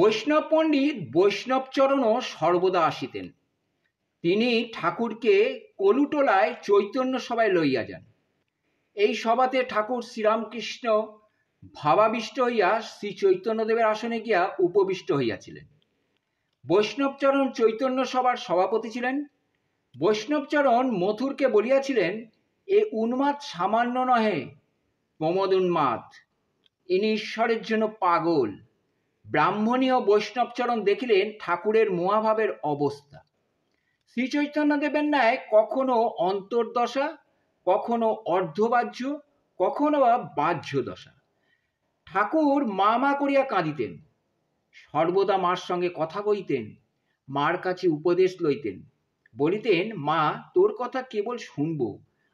বৈষ্ণব পণ্ডিত বৈষ্ণবচরণও সর্বদা আসিতেন। তিনি ঠাকুরকে কলুটোলায় চৈতন্য সভায় লইয়া যান। এই সভাতে ঠাকুর শ্রীরামকৃষ্ণ ভাবাবিষ্ট হইয়া শ্রী চৈতন্যদেবের আসনে গিয়া উপবিষ্ট হইয়াছিলেন। বৈষ্ণবচরণ চৈতন্য সভার সভাপতি ছিলেন। বৈষ্ণবচরণ মথুরকে বলিয়াছিলেন, এ উন্মাদ সামান্য নহে, প্রমোদ উন্মাদ, ইনি ঈশ্বরের জন্য পাগল। ব্রাহ্মণীয় বৈষ্ণবচরণ দেখিলেন ঠাকুরের মহাভাবের অবস্থা। শ্রী চৈতন্যদেবের ন্যায় কখনো অন্তর্দশা, কখনো অর্ধবাহ্য, কখনো বা বাহ্য দশা। ঠাকুর মা মা করিয়া কাঁদিতেন, সর্বদা মার সঙ্গে কথা কইতেন, মার কাছে উপদেশ লইতেন, বলিতেন, মা তোর কথা কেবল শুনব,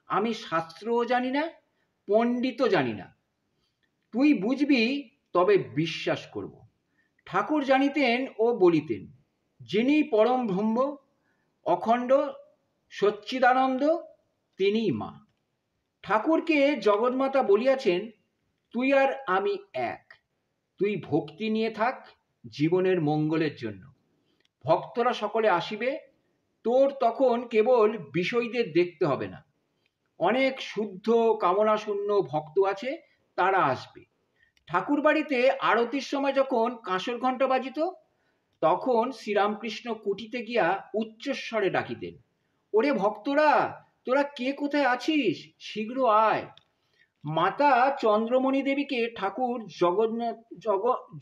আমি শাস্ত্রও জানি না, পণ্ডিতও জানি না, তুই বুঝবি তবে বিশ্বাস করব। ঠাকুর জানিতেন ও বলিতেন, যিনি পরম ব্রহ্ম, অখণ্ড সচ্চিদানন্দ, তিনিই মা। ঠাকুরকে জগন্মাতা বলিয়াছেন, তুই আর আমি এক, তুই ভক্তি নিয়ে থাক জীবনের মঙ্গলের জন্য। ভক্তরা সকলে আসিবে, তোর তখন কেবল বিষয়দের দেখতে হবে না। অনেক শুদ্ধ কামনা শূন্য ভক্ত আছে, তারা আসবে। ঠাকুর বাড়িতে আরতির সময় যখন কাঁসর ঘণ্টা বাজিত, তখন শ্রীরামকৃষ্ণ কুটিতে গিয়া উচ্চস্বরে ডাকিতেন, ওরে ভক্তরা, তোরা কে কোথায় আছিস, শীঘ্র আয়। মাতা চন্দ্রমণি দেবীকে ঠাকুর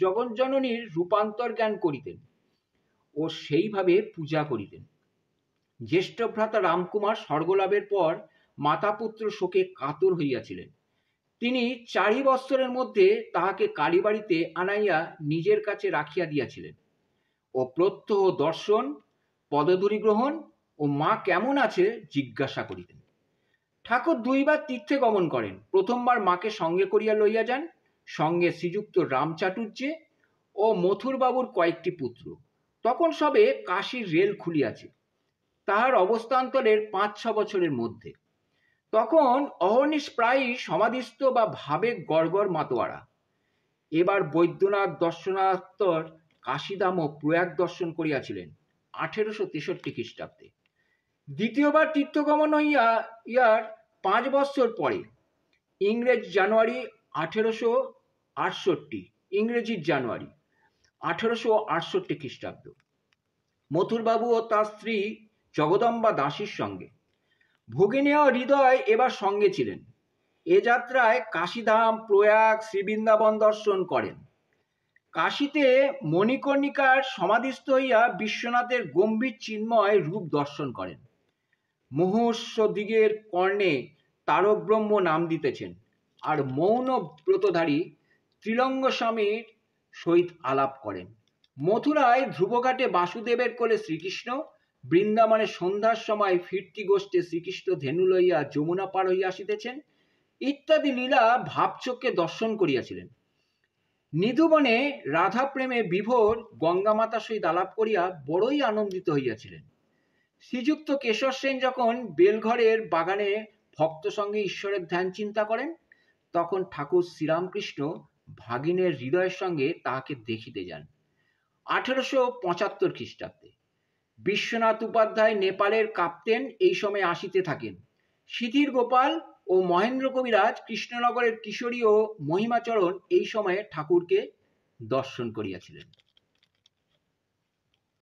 জগজ্জননীর রূপান্তর জ্ঞান করিতেন ও সেইভাবে পূজা করিতেন। জ্যেষ্ঠ ভ্রাতা রামকুমার স্বর্গলাভের পর মাতা পুত্র শোকে কাতর হইয়াছিলেন। তিনি 4 বৎসরের মধ্যে তাহাকে কালীবাড়িতে আনাইয়া নিজের কাছে রাখিয়া দিয়াছিলেন ও প্রত্যহ দর্শন, পদধূলি গ্রহণ ও মা কেমন আছে জিজ্ঞাসা করিতেন। ঠাকুর 2 বার তীর্থে গমন করেন। প্রথমবার মাকে সঙ্গে করিয়া লইয়া যান, সঙ্গে শ্রীযুক্ত রামচাটুর্যে ও মথুরবাবুর কয়েকটি পুত্র। তখন সবে কাশীর রেল খুলিয়াছে, তাহার অবস্থান্তরের 5-6 বছরের মধ্যে। তখন অহর্নিশ প্রায়ই সমাধিস্থ বা ভাবে গড়গড় মাতোয়ারা। এবার বৈদ্যনাথ দর্শনাত্তর কাশীধাম ও প্রয়াগ দর্শন করিয়াছিলেন 1863 খ্রিস্টাব্দে। দ্বিতীয়বার তীর্থগমন হইয়া ইয়ার 5 বৎসর পরে, ইংরেজ জানুয়ারি 1868, ইংরেজির জানুয়ারি 1868 খ্রিস্টাব্দ, মথুরবাবু ও তার স্ত্রী জগদম্বা দাসীর সঙ্গে। ভগিনী ও হৃদয় এবার সঙ্গে ছিলেন। এ যাত্রায় কাশীধাম, প্রয়াগ, শ্রীবৃন্দাবন দর্শন করেন। কাশীতে মণিকর্ণিকার সমাধিস্থ হইয়া বিশ্বনাথের গম্ভীর চিন্ময় রূপ দর্শন করেন। মুহূর্ষ দিগের কর্ণে তারক ব্রহ্ম নাম দিতেছেন, আর মৌন ব্রতধারী ত্রিলঙ্গ স্বামীর সহিত আলাপ করেন। মথুরায় ধ্রুবঘাটে বাসুদেবের কোলে শ্রীকৃষ্ণ, বৃন্দাবনে সন্ধ্যার সময় ফিরতি গোষ্ঠে শ্রীকৃষ্ণ ধেনু লইয়া যমুনা পার হইয়া আসিতেছেন ইত্যাদি লীলা ভাবচক্ষে দর্শন করিয়াছিলেন। নিধুবনে রাধা প্রেমে বিভোর গঙ্গামাতার সহিত আলাপ করিয়া বড়ই আনন্দিত হইয়াছিলেন। শ্রীযুক্ত কেশর সেন যখন বেলঘরের বাগানে ভক্ত সঙ্গে ঈশ্বরের ধ্যান চিন্তা করেন, তখন ঠাকুর শ্রীরামকৃষ্ণ ভাগিনের হৃদয়ের সঙ্গে তাহাকে দেখিতে যান 1875 খ্রিস্টাব্দে। বিশ্বনাথ উপাধ্যায় নেপালের কাপ্তেন এই সময় আসিতে থাকেন। সিধির গোপাল ও মহেন্দ্র কবিরাজ কৃষ্ণনগরের কিশোরী ও মহিমাচরণ এই সময়ে ঠাকুরকে দর্শন করিয়াছিলেন।